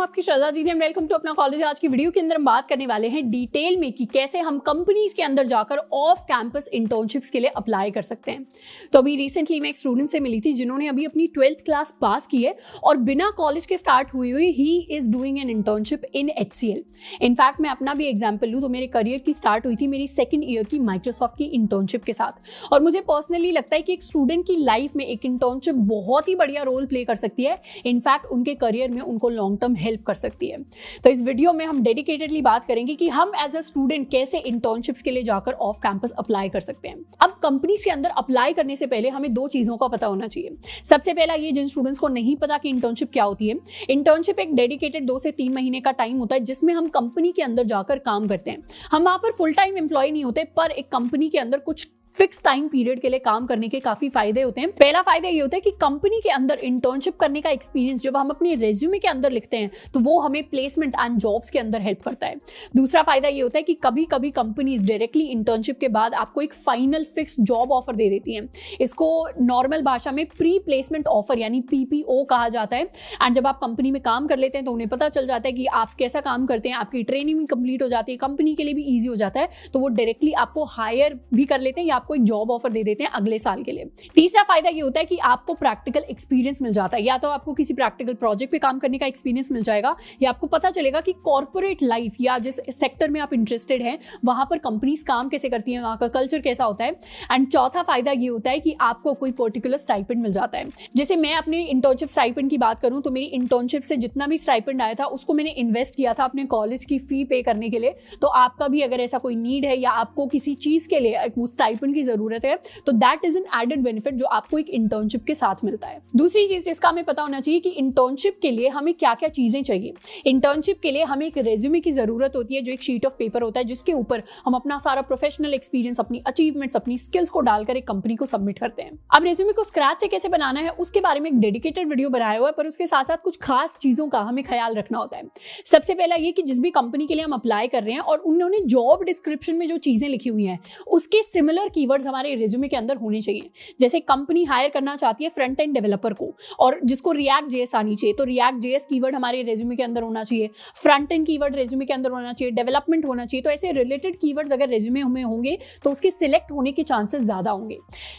आपकी श्रद्धा दीदी and welcome to अपना कॉलेज। आज की वीडियो के अंदर हम बात करने वाले हैं डिटेल में कि कैसे हम कंपनीज के अंदर जाकर ऑफ कैंपस इंटर्नशिप्स के लिए अप्लाई कर सकते हैं। तो अभी रिसेंटली मैं एक स्टूडेंट से मिली थी जिन्होंने अभी अपनी 12th क्लास पास की है और बिना कॉलेज के स्टार्ट हुई he is doing an internship in HCL। In fact मैं अपना भी एग्जाम्पल लूँ तो मेरे करियर की स्टार्ट हुई थी मेरी 2nd ईयर की माइक्रोसॉफ्ट की इंटर्नशिप के साथ। और मुझे पर्सनली लगता है कि एक स्टूडेंट की लाइफ में एक इंटर्नशिप बहुत ही बढ़िया रोल प्ले कर सकती है। इनफैक्ट उनके करियर में उनको लॉन्ग टर्म हेल्प कर सकती है। तो इस वीडियो में हम डेडिकेटेडली बात करेंगे कि हम एज अ स्टूडेंट कैसे इंटर्नशिप्स के लिए जाकर ऑफ कैंपस अप्लाई कर सकते हैं। अब कंपनीज के अंदर अप्लाई करने से पहले हमें 2 चीजों का पता होना चाहिए। सबसे पहला ये, जिन स्टूडेंट्स को नहीं पता कि इंटर्नशिप क्या होती है, इंटर्नशिप एक डेडिकेटेड 2 से 3 महीने का टाइम होता है जिसमें हम कंपनी के अंदर जाकर काम करते हैं। हम वहां पर फुल टाइम एम्प्लॉय नहीं होते, पर एक कंपनी के अंदर कुछ फिक्स टाइम पीरियड के लिए काम करने के काफी फायदे होते हैं। पहला फायदा ये होता है कि कंपनी के अंदर इंटर्नशिप करने का एक्सपीरियंस जब हम अपने रेज्यूमे के अंदर लिखते हैं तो वो हमें प्लेसमेंट एंड जॉब्स के अंदर हेल्प करता है। दूसरा फायदा ये होता है कि कभी कभी कंपनीज डायरेक्टली इंटर्नशिप के बाद आपको एक फाइनल फिक्स जॉब ऑफर दे देती हैं। इसको नॉर्मल भाषा में प्री प्लेसमेंट ऑफर यानी PPO कहा जाता है। एंड जब आप कंपनी में काम कर लेते हैं तो उन्हें पता चल जाता है कि आप कैसा काम करते हैं, आपकी ट्रेनिंग भी कंप्लीट हो जाती है, कंपनी के लिए भी ईजी हो जाता है, तो वो डायरेक्टली आपको हायर भी कर लेते हैं या आपको एक जॉब ऑफर दे देते हैं अगले साल के लिए। तीसरा फायदा ये होता है कि आपको प्रैक्टिकल एक्सपीरियंस मिल जाता है। या तो आपको किसी प्रैक्टिकल प्रोजेक्ट पे काम करने का एक्सपीरियंस मिल जाएगा या आपको पता चलेगा कि कॉर्पोरेट लाइफ या जिस सेक्टर में आप इंटरेस्टेड हैं वहां पर कंपनीज काम कैसे करती हैं, वहां का कल्चर कैसा होता है। एंड चौथा फायदा ये होता है कि आपको कोई पर्टिकुलर स्टाइपेंड मिल जाता है। जैसे मैं अपने इंटर्नशिप स्टाइपेंड की बात करूं तो मेरी इंटर्नशिप से जितना भी स्टाइपेंड आया था उसको मैंने इन्वेस्ट किया था अपने कॉलेज की फी पे करने के लिए। तो आपका भी अगर ऐसा कोई नीड है या आपको किसी चीज के लिए वो स्टाइपेंड की जरूरत है तो that is an added benefit जो आपको एक इंटर्नशिप के साथ मिलता है। दूसरी चीज जिसका हमें पता होना चाहिए कि इंटर्नशिप के लिए हमें क्या क्या चीजें चाहिए। इंटर्नशिप के लिए हमें एक रेज्यूमे की जरूरत होती है जो एक शीट ऑफ पेपर होता है जिसके ऊपर हम अपना सारा प्रोफेशनल एक्सपीरियंस, अपनी अचीवमेंट्स, अपनी स्किल्स को डालकर एक कंपनी को सबमिट करते हैं। अब रेज्यूमे को स्क्रैच से कैसे बनाना है उसके बारे में एक डेडिकेटेड वीडियो बनाया हुआ है, पर उसके साथ साथ कुछ खास चीजों का हमें ख्याल रखना होता है। सबसे पहला ये कि जिस भी कंपनी के लिए हम अप्लाई कर रहे हैं और उन्होंने जॉब डिस्क्रिप्शन में जो चीजें लिखी हुई हैं उसके सिमिलर कीवर्ड्स हमारे रेज्यूमे के अंदर होने चाहिए। जैसे कंपनी हायर करना चाहती है फ्रंट एंड डेवलपर को और जिसको रिएक्ट जेएस आनी चाहिए, तो रिएक्ट जेएस कीवर्ड हमारे रेज्यूमे के अंदर होना चाहिए, फ्रंट एंड कीवर्ड रेज्यूमे के अंदर होना चाहिए, डेवलपमेंट होना चाहिए। तो ऐसे रिलेटेड कीवर्ड्स अगर रेज्यूमे में होंगे तो उसके सिलेक्ट होने के चांसेस ज्यादा होंगे।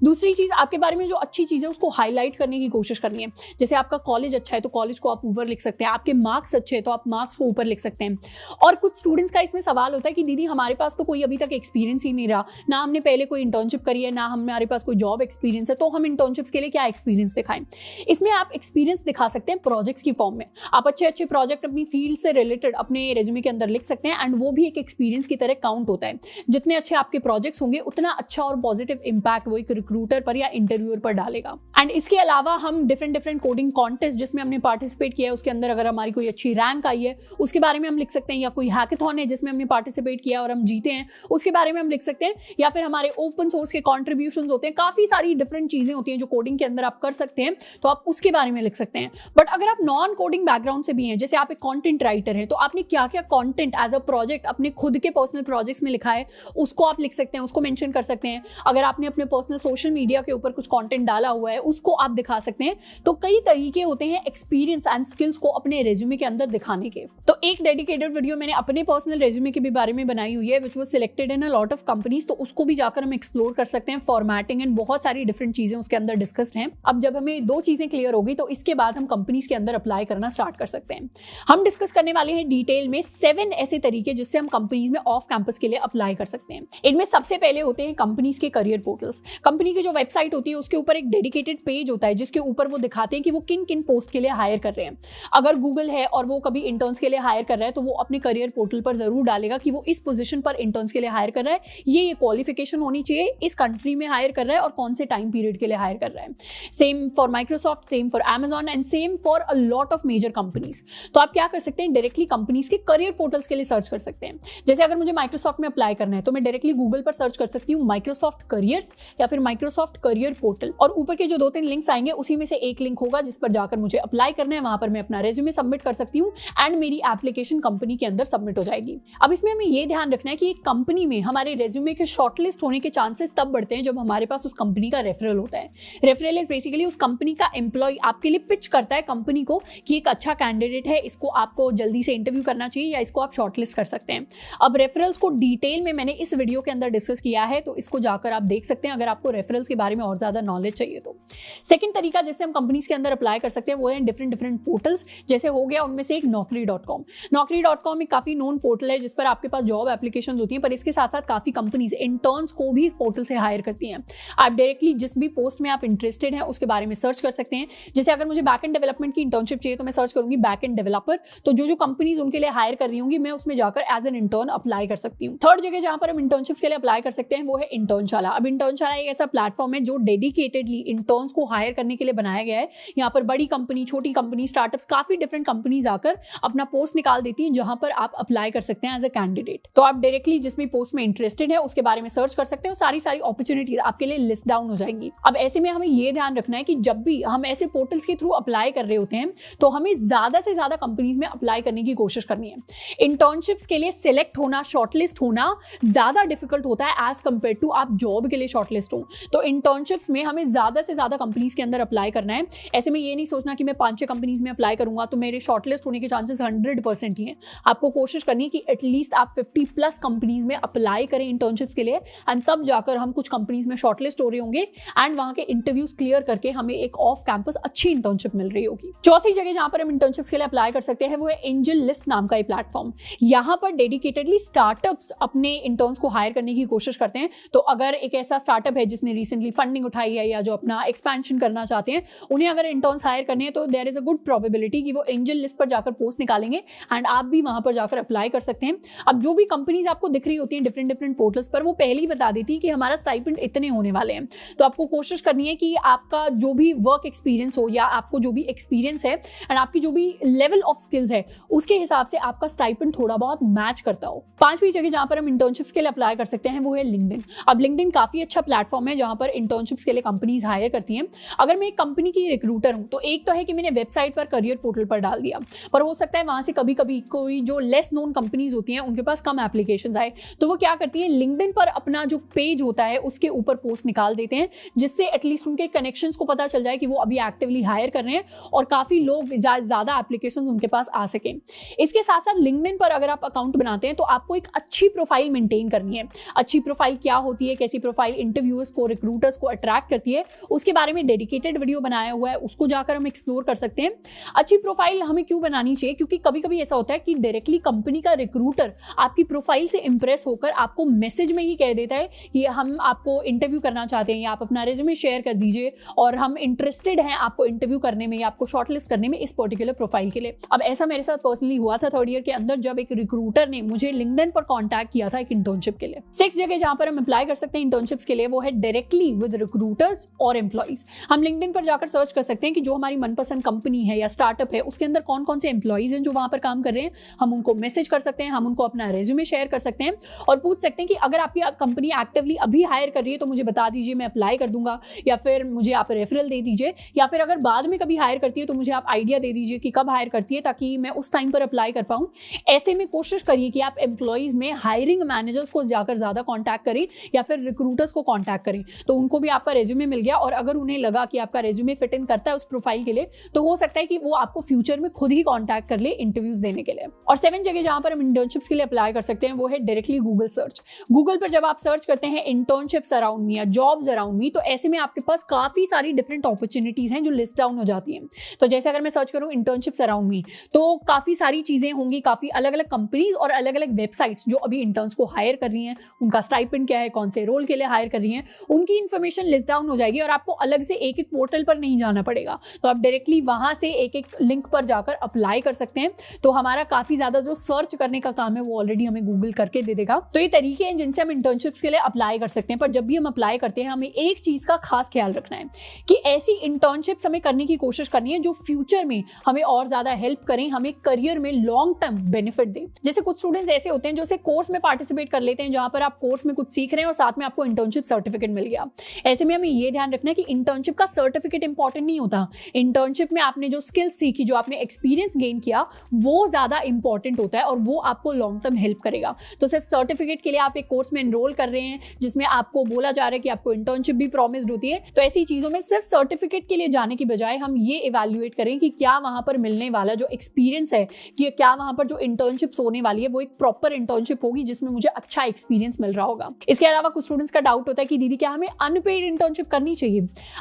दूसरी चीज, आपके बारे में जो अच्छी चीज है उसको हाईलाइट करने की कोशिश करनी है। जैसे आपका कॉलेज अच्छा है तो कॉलेज को आप ऊपर लिख सकते हैं, आपके मार्क्स अच्छे हैं तो आप मार्क्स को ऊपर लिख सकते हैं। और कुछ स्टूडेंट्स का इसमें सवाल होता है कि दीदी हमारे पास तो कोई अभी तक एक्सपीरियंस ही नहीं रहा, ना हमने पहले कोई इंटर्नशिप करी है, ना हमारे पास कोई जॉब एक्सपीरियंस है, तो हम इंटर्नशिप्स के लिए क्या एक्सपीरियंस दिखाएं। इसमें आप एक्सपीरियंस दिखा सकते हैं प्रोजेक्ट्स की फॉर्म में। आप अच्छे अच्छे प्रोजेक्ट अपनी फील्ड से रिलेटेड अपने रेज्यूमे के अंदर लिख सकते हैं एंड वो भी एक एक्सपीरियंस की तरह काउंट होता है। जितने अच्छे आपके प्रोजेक्ट्स होंगे उतना अच्छा और पॉजिटिव इंपैक्ट वो एक रिक्रूटर पर या इंटरव्यूअर पर डालेगा। एंड इसके अलावा हम डिफरेंट कोडिंग कॉन्टेस्ट जिसमें हमने पार्टिसिपेट किया है उसके अंदर अगर हमारी कोई अच्छी रैंक आई है उसके बारे में हम लिख सकते हैं, या कोई हैकाथॉन है जिसमें हमने पार्टिसिपेट किया और हम जीते हैं उसके बारे में हम लिख सकते हैं, या फिर हमारे ओपन सोर्स के कॉन्ट्रीब्यूशंस होते हैं। काफी सारी डिफरेंट चीजें होती हैं जो कोडिंग के अंदर आप कर सकते हैं, तो आप उसके बारे में लिख सकते हैं। बट अगर आप नॉन कोडिंग बैकग्राउंड से भी हैं, जैसे आप एक कंटेंट राइटर हैं, तो आपने क्या क्या कंटेंट एज अ प्रोजेक्ट अपने खुद के पर्सनल प्रोजेक्ट्स में लिखा है उसको आप लिख सकते हैं, उसको मेंशन कर सकते हैं। अगर आपने अपने पर्सनल सोशल मीडिया के ऊपर कुछ कंटेंट डाला हुआ है उसको आप दिखा सकते हैं। तो कई तरीके होते हैं एक्सपीरियंस एंड स्किल्स को अपने रेज्यूमे के अंदर दिखाने के। तो एक डेडिकेटेड वीडियो मैंने अपने पर्सनल रेज्यूमे के भी बारे में बनाई हुई है which was selected in a lot of companies, तो उसको भी जाकर हम एक्सप्लोर कर सकते हैं। फॉर्मेटिंग एंड बहुत सारी डिफरेंट चीजें उसके अंदर डिस्कस्ड हैं। अब जब हमें 2 चीजें क्लियर होगी तो इसके बाद हम कंपनीज के अंदर अप्लाई करना स्टार्ट कर सकते हैं। हम डिस्कस करने वाले हैं डिटेल में 7 ऐसे तरीके जिससे हम कंपनीज में ऑफ कैंपस के लिए अप्लाई कर सकते हैं। इनमें सबसे पहले होते हैं कंपनीज के करियर पोर्टल्स। कंपनी की जो वेबसाइट होती है उसके ऊपर एक डेडिकेटेड पेज होता है जिसके ऊपर वो दिखाते हैं कि वो किन किन पोस्ट के लिए हायर कर रहे हैं। अगर गूगल है और वो कभी इंटर्न्स के लिए हायर कर रहा है तो वो अपने करियर पोर्टल पर जरूर डालेगा कि वो इस पोजीशन पर इंटर्न्स के लिए हायर कर रहा है, ये क्वालिफिकेशन होनी चाहिए, इस कंट्री में हायर कर रहा है और कौन से टाइम पीरियड के लिए हायर कर रहा है। Same for Microsoft, same for Amazon and same for a lot of major companies. तो आप क्या कर सकते हैं, डायरेक्टली कंपनीज के करियर पोर्टल्स के लिए सर्च कर सकते हैं। जैसे अगर मुझे माइक्रोसॉफ्ट में अप्लाई करना है तो मैं डायरेक्टली गूगल पर सर्च कर सकती हूँ माइक्रोसॉफ्ट करियर्स या फिर माइक्रोसॉफ्ट करियर पोर्टल, और ऊपर के जो 2-3 लिंक्स आएंगे उसी में से एक लिंक होगा जिस पर जाकर मुझे अप्लाई करना है। वहां पर मैं अपना रेज्यूमे सबमिट कर सकती हूँ एंड मेरी एप्लीकेशन कंपनी के अंदर सबमिट हो जाएगी। अब इसमें हमें ये ध्यान रखना है कि एक कंपनी में हमारे रेज्यूमे के शॉर्टलिस्ट होने के चांसेस तब बढ़ते हैं जब हमारे पास उस कंपनी का रेफरल होता है। रेफरल इज बेसिकली उस कंपनी का एम्प्लॉय आपके लिए पिच करता है कंपनी को कि एक अच्छा कैंडिडेट है, इसको आपको जल्दी से इंटरव्यू करना चाहिए या इसको आप शॉर्टलिस्ट कर सकते हैं। अब रेफरल्स को डिटेल में मैंने इस वीडियो के अंदर डिस्कस किया है, तो इसको जाकर आप देख सकते हैं अगर आपको रेफरल्स के बारे में और ज्यादा नॉलेज चाहिए तो। सेकंड तरीका जिससे हम कंपनीज के अंदर अप्लाई कर सकते हैं वो है डिफरेंट पोर्टल्स, जैसे हो गया उनमें से एक naukri.com। naukri.com एक काफी नोन पोर्टल है जिस पर आपके पास जॉब एप्लीकेशन होती है, पर इसके साथ साथ काफी कंपनीज इंटर्न्स को भी इस पोर्टल से हायर करती हैं। आप डायरेक्टली जिस भी पोस्ट में आप इंटरेस्टेड हैं उसके बारे में सर्च कर सकते हैं। जैसे अगर मुझे बैक एंड डेवलपमेंट की इंटर्नशिप चाहिए तो मैं सर्च करूंगी बैक एंड डेवलपर, तो जो कंपनीज उनके लिए हायर कर रही होंगी मैं उसमें जाकर एज एन इंटर्न अप्लाई कर सकती हूँ। थर्ड जगह जहां पर हम इंटर्नशिप्स के लिए अप्लाई कर सकते हैं वो है इंटर्नशाला। अब इंटर्नशाला एक ऐसा प्लेटफॉर्म है जो डेडिकेटेडली इंटर्न्स को हायर करने के लिए बनाया गया है। यहाँ पर बड़ी कंपनी, छोटी कंपनी, स्टार्टअप्स, काफी डिफरेंट कंपनीज आकर अपना पोस्ट निकाल देती है जहां पर आप अप्लाई कर सकते हैं एज अ कैंडिडेट। तो आप डायरेक्टली जिस भी पोस्ट में इंटरेस्टेड है उसके बारे में सर्च कर सकते हैं, सारी अपॉर्चुनिटीज आपके लिए लिस्ट डाउन हो जाएंगी। अब ऐसे में हमें यह ध्यान रखना है कि जब भी हम ऐसे पोर्टल्स के थ्रू अप्लाई कर रहे होते हैं तो हमें ज्यादा से ज्यादा कंपनीज में अप्लाई करने की कोशिश करनी है। इंटर्नशिप्स के लिए सिलेक्ट होना, शॉर्टलिस्ट होना ज्यादा डिफिकल्ट होता है एज कंपेयर टू आप जॉब के लिए शॉर्टलिस्ट हो। तो इंटर्नशिप्स में हमें ज्यादा से ज्यादा कंपनीज के अंदर अप्लाई करना है। ऐसे में ये नहीं सोचना कि मैं 5-6 कंपनीज में अप्लाई करूंगा तो मेरे शॉर्टलिस्ट होने के चांसेस 100% ही हैं। आपको कोशिश करनी है कि एटलीस्ट आप 50+ कंपनीज में अप्लाई करें इंटर्नशिप्स के लिए, एंड तब जाकर हम कुछ कंपनीज में शॉर्टलिस्ट हो रहे होंगे एंड वहां के इंटरव्यूज क्लियर करके हमें एक ऑफ कैंपस अच्छी इंटर्नशिप मिल रही होगी। चौथी जगह जहां पर हम इंटर्नशिप्स के लिए अप्लाई कर सकते हैं वो है एंजल लिस्ट नाम का एक प्लेटफॉर्म। यहाँ पर डेडिकेटेडली स्टार्टअप्स अपने इंटर्न्स को हायर करने की कोशिश करते हैं। तो अगर एक ऐसा स्टार्टअप है जिसने रिसेंटली फंडिंग उठाई है या जो अपना एक्सपेंशन करना चाहते हैं, उन्हें अगर इंटर्न्स हायर करने हैं तो there is a good probability कि वो एंजल लिस्ट पर जाकर पोस्ट निकालेंगे एंड आप भी वहां पर जाकर अप्लाई कर सकते हैं। अब जो भी कंपनीज आपको दिख रही होती हैं डिफरेंट पोर्टल्स पर, वो पहले ही बता देती है कि हमारा स्टाइपेंड इतने होने वाले हैं। तो आपको कोशिश करनी है कि आपका जो भी वर्क एक्सपीरियंस हो या आपको जो भी एक्सपीरियंस है एंड आपकी जो भी लेवल ऑफ स्किल्स है उसके हिसाब से आपका स्टाइपेंड थोड़ा बहुत मैच करता हो। पांचवी जगह जहां पर हम इंटर्नशिप्स के लिए अप्लाई कर सकते हैं वो है लिंक्डइन। अब लिंक्डइन काफी अच्छा प्लेटफॉर्म है जहां पर इंटर्नशिप्स के लिए कंपनीज हायर करती हैं। अगर मैं एक कंपनी की रिक्रूटर हूं तो एक तो है कि मैंने वेबसाइट पर करियर पोर्टल पर डाल दिया, पर हो सकता है वहां से कभी कभी कोई जो लेस नोन कंपनीज होती हैं उनके पास कम एप्लीकेशंस आए, तो वो क्या करती है लिंक्डइन पर अपना जो पेज होता है उसके ऊपर पोस्ट निकाल देते हैं, जिससे एटलीस्ट उनके कनेक्शंस को पता चल जाए कि वो अभी एक्टिवली हायर कर रहे हैं और काफी लोग ज्यादा एप्लीकेशंस उनके पास आ सके। इसके साथ साथ लिंक्डइन पर अगर आप अकाउंट बनाते हैं तो आपको एक अच्छी प्रोफाइल मेंटेन करनी है। अच्छी प्रोफाइल क्या होती है, कैसी प्रोफाइल इंटरव्यूअर्स को, रिक्रूटर्स को अट्रैक्ट करती है, उसके बारे में डेडिकेटेड वीडियो बनाया हुआ है, उसको जाकर हम एक्सप्लोर कर सकते हैं। अच्छी प्रोफाइल हमें क्यों बनानी चाहिए, क्योंकि कभी कभी ऐसा होता है कि डायरेक्टली कंपनी का रिक्रूटर आपकी प्रोफाइल से इंप्रेस होकर आपको मैसेज में ही कह देता है कि हम आपको इंटरव्यू करना चाहते हैं या आप अपना रेज्यूमे शेयर कर दीजिए और हम इंटरेस्टेड हैं आपको इंटरव्यू करने में या आपको शॉर्टलिस्ट करने में इस पर्टिकुलर प्रोफाइल के लिए। अब ऐसा मेरे साथ पर्सनली हुआ था 3rd ईयर के अंदर जब एक रिक्रूटर ने मुझे लिंक्डइन पर कॉन्टैक्ट किया था एक इंटर्नशिप के लिए। 6th जगह जहां पर हम अप्लाई कर सकते हैं इंटर्नशिप्स के लिए वो है डायरेक्टली विद रिक्रूटर्स और एम्प्लॉइज। हम लिंक्डइन पर जाकर सर्च कर सकते हैं कि जो हमारी मनपसंद कंपनी है या स्टार्टअप है उसके अंदर कौन कौन से एम्प्लॉइज हैं जो वहां पर काम कर रहे हैं। हम उनको मैसेज कर सकते हैं, हम उनको अपना रेज्यूमे शेयर कर सकते हैं और पूछ सकते हैं कि अगर आपकी कंपनी एक्टिवली अभी हायर कर रही है तो मुझे बता दीजिए, मैं अप्लाई कर दूंगा, या फिर मुझे आप रेफरल दे दीजिए, या फिर अगर बाद में कभी हायर करती है तो मुझे आप आइडिया दे दीजिए कि कब हायर करती है ताकि मैं उस टाइम पर अप्लाई कर पाऊं। ऐसे में कोशिश करिए कि आप एम्प्लॉइज में हायरिंग मैनेजर्स को जाकर ज्यादा कॉन्टैक्ट करें या फिर रिक्रूटर्स को कॉन्टैक्ट करें, तो उनको भी आपका रेज्यूमे मिल गया और अगर उन्हें लगा कि आपका रेज्यूमे फिट इन करता है उस प्रोफाइल के लिए तो हो सकता है कि वो आपको फ्यूचर में खुद ही कॉन्टैक्ट कर ले इंटरव्यूज देने के लिए। और 7th जगह जहां पर हम इंटर्नशिप्स के लिए अप्लाई कर सकते हैं वो है डायरेक्टली गूगल सर्च। गूगल पर जब आप सर्च करते हैं इंटर्नशिप्स अराउंड मी या जॉब्स अराउंड मी, तो ऐसे में आपके पास काफी सारी डिफरेंट अपॉर्चुनिटीज हैं जो लिस्ट डाउन हो जाती हैं। तो जैसे अगर मैं सर्च करूं इंटर्नशिप्स अराउंड मी तो काफी सारी चीजें होंगी, काफी अलग अलग कंपनीज और अलग अलग वेबसाइट्स जो अभी इंटर्न्स को हायर कर रही हैं, उनका स्टाइपेंड क्या है, कौन से रोल के लिए हायर कर रही हैं, उनकी इन्फॉर्मेशन लिस्ट डाउन हो जाएगी और आपको अलग से एक एक पोर्टल पर नहीं जाना पड़ेगा। तो आप डायरेक्टली वहां से एक एक लिंक पर जाकर अप्लाई कर सकते हैं। तो हमारा काफी ज्यादा जो सर्च करने का काम है वो ऑलरेडी हमें गूगल करके दे देगा। तो ये तरीके हैं जिनसे हम इंटर्नशिप्स के लिए अप्लाई कर सकते हैं। पर जब भी हम अप्लाई करते हैं हमें एक चीज का खास ख्याल रखना है कि ऐसी इंटर्नशिप्स हमें करने की कोशिश करनी है जो फ्यूचर में हमें और ज्यादा हेल्प करें, हमें करियर में लॉन्ग टर्म बेनिफिट दें। जैसे कुछ स्टूडेंट्स ऐसे होते हैं जो कोर्स में पार्टिसिपेट कर लेते हैं जहां पर आप कोर्स में कुछ सीख रहे हैं और साथ में आपको इंटर्नशिप सर्टिफिकेट मिल गया। ऐसे में हमें ये ध्यान रखना है कि इंटर्नशिप का सर्टिफिकेट इंपॉर्टेंट नहीं होता। इंटर्नशिप में आपने जो स्किल्स सीखी, जो आपने एक्सपीरियंस गेन किया, वो ज्यादा इंपॉर्टेंट होता है और वो आपको लॉन्ग टर्म हेल्प करेगा। तो सिर्फ सर्टिफिकेट के लिए आप एक कोर्स में एनरोल कर रहे हैं जिसमें आपको बोला जा रहा है कि आपको इंटर्नशिप भी प्रॉमिस्ड होती है। तो ऐसी चीजों में सिर्फ सर्टिफिकेट के लिए जाने की बजाय हम ये इवैल्यूएट करें कि क्या वहां पर मिलने वाला जो एक्सपीरियंस है, कि क्या वहां पर जो इंटर्नशिप्स होने वाली है वो एक प्रॉपर इंटर्नशिप होगी जिसमें मुझे अच्छा एक्सपीरियंस मिल रहा होगा। इसके अलावा कुछ स्टूडेंट्स का डाउट होता है कि दीदी क्या हमें अनपेड इंटर्नशिप करनी चाहिए।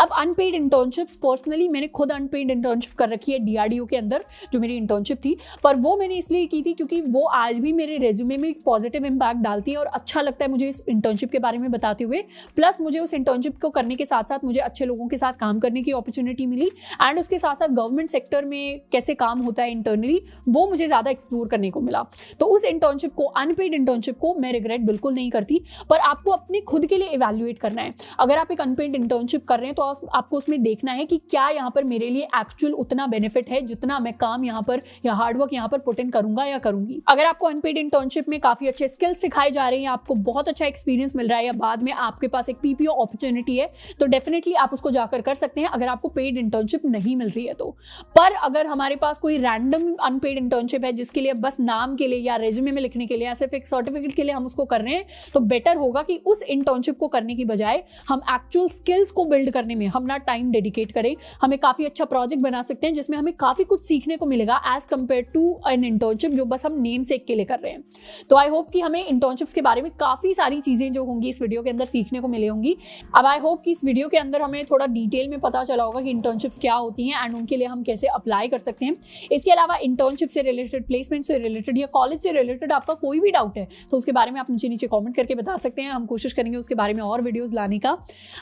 अब अनपेड इंटर्नशिप्स, पर्सनली मैंने खुद अनपेड इंटर्नशिप कर रखी है DRDO के अंदर, जो मेरी इंटर्नशिप थी, पर वो मैंने इसलिए की थी क्योंकि वो आज भी मेरे रेज्यूमे में एक पॉजिटिव इंपैक्ट डालती है और अच्छा लगता है मुझे इस इंटर्नशिप के बारे में बताते हुए। प्लस मुझे उस इंटर्नशिप को करने के साथ साथ मुझे अच्छे लोगों के साथ काम करने की अपॉर्चुनिटी मिली, एंड उसके साथ साथ गवर्नमेंट सेक्टर में कैसे काम होता है इंटरनली वो मुझे ज़्यादा एक्सप्लोर करने को मिला। तो उस इंटर्नशिप को, अनपेड इंटर्नशिप को मैं रिग्रेट बिल्कुल नहीं करती, पर आपको अपने खुद के लिए इवैल्यूएट करना है। अगर आप एक अनपेड इंटर्नशिप कर रहे हैं तो आपको उसमें देखना है कि क्या यहाँ पर मेरे लिए एक्चुअल उतना बेनिफिट है जितना मैं काम यहाँ पर या हार्डवर्क यहाँ पर पुट इन करूंगा या करूंगी। अगर आपको अनपेड इंटर्नशिप में काफी अच्छे स्किल्स सिखाए जा रहे हैं, आपको बहुत अच्छा एक्सपीरियंस मिल रहा है, या बाद में आपके पास एक PPO अपॉर्चुनिटी है, तो डेफिनेटली आप उसको जाकर कर सकते हैं अगर आपको पेड इंटर्नशिप नहीं मिल रही है तो। पर अगर हमारे पास कोई रैंडम अनपेड इंटर्नशिप है जिसके लिए बस नाम के लिए या रेज्यूमे में लिखने के लिए या सिर्फ एक सर्टिफिकेट के लिए हम उसको कर रहे हैं, तो बेटर होगा कि उस इंटर्नशिप को करने की बजाय हम एक्चुअल स्किल्स को बिल्ड करने में हम ना टाइम डेडिकेट करें। हमें काफी अच्छा प्रोजेक्ट बना सकते हैं जिसमें हमें काफी कुछ सीखने को मिलेगा as compare to an internship जो बस हम नेम सेक के लिए कर रहे हैं। तो आई होप कि हमें इंटर्नशिप्स के बारे में काफी सारी चीजें जो होंगी इस वीडियो के अंदर सीखने को मिली होंगी। अब आई होप कि इस वीडियो के अंदर हमें थोड़ा डिटेल में पता चला होगा कि इंटर्नशिप्स क्या होती हैं एंड उनके लिए हम कैसे अप्लाई कर सकते हैं। इसके अलावा इंटर्नशिप से रिलेटेड, प्लेसमेंट से रिलेटेड या कॉलेज से रिलेटेड आपका कोई भी डाउट है तो उसके बारे में आप मुझे नीचे कमेंट करके बता सकते हैं। हम कोशिश करेंगे उसके बारे में और वीडियोस लाने का।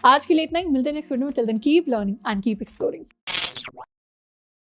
आज के लिए इतना ही, मिलते हैं नेक्स्ट वीडियो में। Till then keep learning and keep exploring.